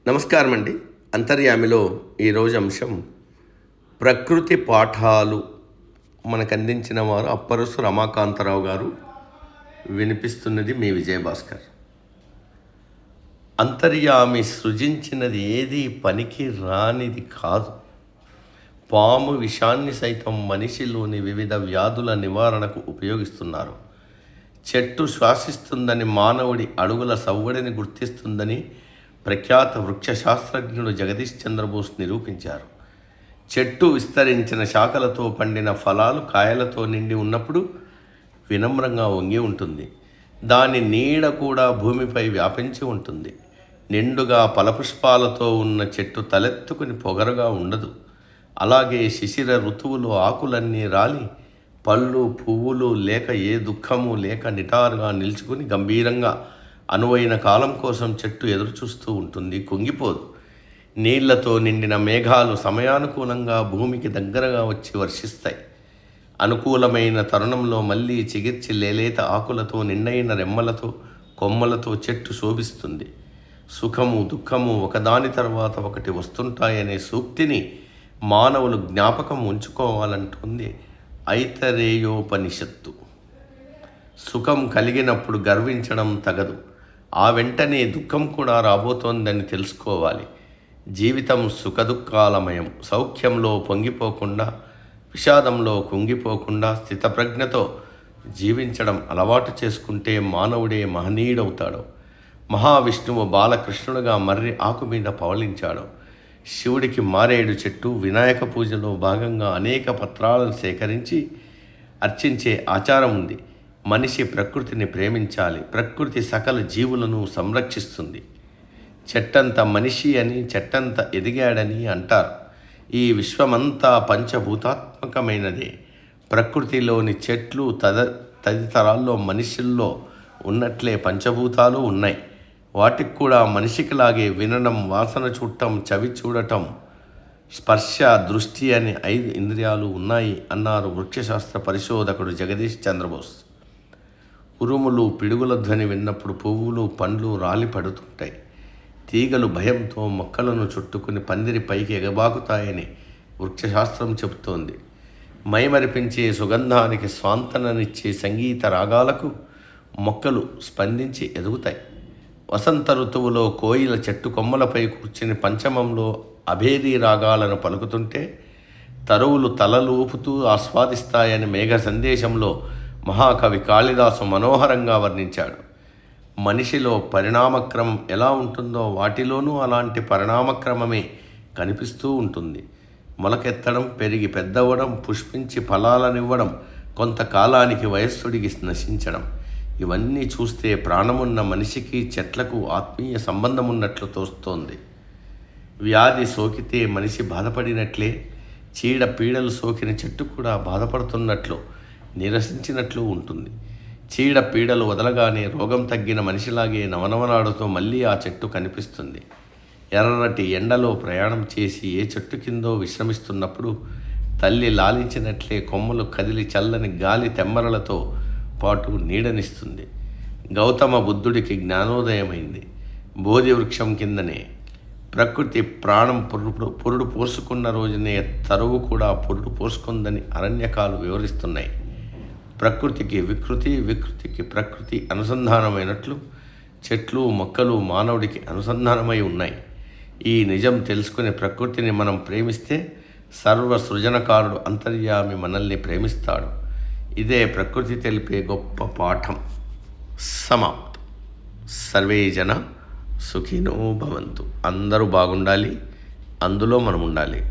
నమస్కారం అండి. అంతర్యామిలో ఈరోజు అంశం ప్రకృతి పాఠాలు మనకు అందించిన వారు అప్పరసు రమాకాంతరావు గారు. వినిపిస్తున్నది మీ విజయభాస్కర్. అంతర్యామి సృజించినది ఏది పనికి రానిది కాదు. పాము విషాన్ని సైతం మనిషిలోని వివిధ వ్యాధుల నివారణకు ఉపయోగిస్తున్నారు. చెట్టు శ్వాసిస్తుందని, మానవుడి అడుగుల సవ్వడిని గుర్తిస్తుందని ప్రఖ్యాత వృక్ష శాస్త్రజ్ఞుడు జగదీష్ చంద్రబోస్ నిరూపించారు. చెట్టు విస్తరించిన శాఖలతో పండిన ఫలాలు కాయలతో నిండి ఉన్నప్పుడు వినమ్రంగా వంగి ఉంటుంది. దాని నీడ కూడా భూమిపై వ్యాపించి ఉంటుంది. నిండుగా ఫలపుష్పాలతో ఉన్న చెట్టు తలెత్తుకుని పొగరుగా ఉండదు. అలాగే శిశిర ఋతువులో ఆకులన్నీ రాలి పళ్ళు పువ్వులు లేక ఏ దుఃఖము లేక నిటారుగా నిల్చుకుని గంభీరంగా అనువైన కాలం కోసం చెట్టు ఎదురుచూస్తూ ఉంటుంది, కుంగిపోదు. నీళ్లతో నిండిన మేఘాలు సమయానుకూలంగా భూమికి దగ్గరగా వచ్చి వర్షిస్తాయి. అనుకూలమైన తరుణంలో మళ్ళీ చిగిర్చి లేలేత ఆకులతో నిండైన రెమ్మలతో కొమ్మలతో చెట్టు శోభిస్తుంది. సుఖము దుఃఖము ఒకదాని తర్వాత ఒకటి వస్తుంటాయనే సూక్తిని మానవులు జ్ఞాపకం ఉంచుకోవాలంటుంది ఐతరేయోపనిషత్తు. సుఖం కలిగినప్పుడు గర్వించడం తగదు. ఆ వెంటనే దుఃఖం కూడా రాబోతోందని తెలుసుకోవాలి. జీవితం సుఖదుఖాలమయం. సౌఖ్యంలో పొంగిపోకుండా, విషాదంలో కుంగిపోకుండా స్థితప్రజ్ఞతో జీవించడం అలవాటు చేసుకుంటే మానవుడే మహనీయుడవుతాడు. మహావిష్ణువు బాలకృష్ణుడుగా మర్రి ఆకు మీద పవళించాడు. శివుడికి మారేడు చెట్టు, వినాయక పూజలో భాగంగా అనేక పత్రాలను సేకరించి అర్చించే ఆచారం ఉంది. మనిషి ప్రకృతిని ప్రేమించాలి. ప్రకృతి సకల జీవులను సంరక్షిస్తుంది. చెట్టంత మనిషి అని, చెట్టంత ఎదిగాడని అంటారు. ఈ విశ్వమంతా పంచభూతాత్మకమైనదే. ప్రకృతిలోని చెట్లు తదితరాల్లో మనుషుల్లో ఉన్నట్లే పంచభూతాలు ఉన్నాయి. వాటికి కూడా మనిషికిలాగే వినడం, వాసన చూడటం, చవి చూడటం, స్పర్శ, దృష్టి అని 5 ఇంద్రియాలు ఉన్నాయి అన్నారు వృక్షశాస్త్ర పరిశోధకుడు జగదీష్ చంద్రబోస్. ఉరుములు పిడుగుల ధ్వని విన్నప్పుడు పువ్వులు పండ్లు రాలి పడుతుంటాయి. తీగలు భయంతో మొక్కలను చుట్టుకుని పందిరి పైకి ఎగబాకుతాయని వృక్షశాస్త్రం చెబుతోంది. మైమరిపించే సుగంధానికి స్వాంతననిచ్చే సంగీత రాగాలకు మొక్కలు స్పందించి ఎదుగుతాయి. వసంత ఋతువులో కోయిల చెట్టు కొమ్మలపై కూర్చుని పంచమంలో అభేరీ రాగాలను పలుకుతుంటే తరువులు తలలు ఊపుతూ ఆస్వాదిస్తాయని మేఘ సందేశంలో మహాకవి కాళిదాసు మనోహరంగా వర్ణించాడు. మనిషిలో పరిణామక్రమం ఎలా ఉంటుందో వాటిలోనూ అలాంటి పరిణామక్రమమే కనిపిస్తూ ఉంటుంది. మొలకెత్తడం, పెరిగి పెద్దవడం, పుష్పించి ఫలాలనివ్వడం, కొంతకాలానికి వయస్సుడికి నశించడం, ఇవన్నీ చూస్తే ప్రాణమున్న మనిషికి చెట్లకు ఆత్మీయ సంబంధం ఉన్నట్లు తోస్తోంది. వ్యాధి సోకితే మనిషి బాధపడినట్లే చీడ పీడలు సోకిన చెట్టు కూడా బాధపడుతున్నట్లు, నిరసించినట్లు ఉంటుంది. చీడ పీడలు వదలగానే రోగం తగ్గిన మనిషిలాగే నవనవనాడుతూ మళ్ళీ ఆ చెట్టు కనిపిస్తుంది. ఎర్రటి ఎండలో ప్రయాణం చేసి ఏ చెట్టు కిందో విశ్రమిస్తున్నప్పుడు తల్లి లాలించినట్లే కొమ్మలు కదిలి చల్లని గాలి తెమ్మరలతో పాటు నీడనిస్తుంది. గౌతమ బుద్ధుడికి జ్ఞానోదయమైంది బోధి వృక్షం కిందనే. ప్రకృతి ప్రాణం పురుడు పోసుకున్న రోజునే తరువు కూడా పురుడు పోసుకుందని అరణ్యకాలు వివరిస్తున్నాయి. ప్రకృతికి వికృతి, వికృతికి ప్రకృతి అనుసంధానమైనట్లు చెట్లు మొక్కలు మానవుడికి అనుసంధానమై ఉన్నాయి. ఈ నిజం తెలుసుకుని ప్రకృతిని మనం ప్రేమిస్తే సర్వ సృజనకారుడు అంతర్యామి మనల్ని ప్రేమిస్తాడు. ఇదే ప్రకృతి తెలిపే గొప్ప పాఠం. సమాప్తం. సర్వే జన సుఖినో భవంతు. అందరూ బాగుండాలి, అందులో మనం ఉండాలి.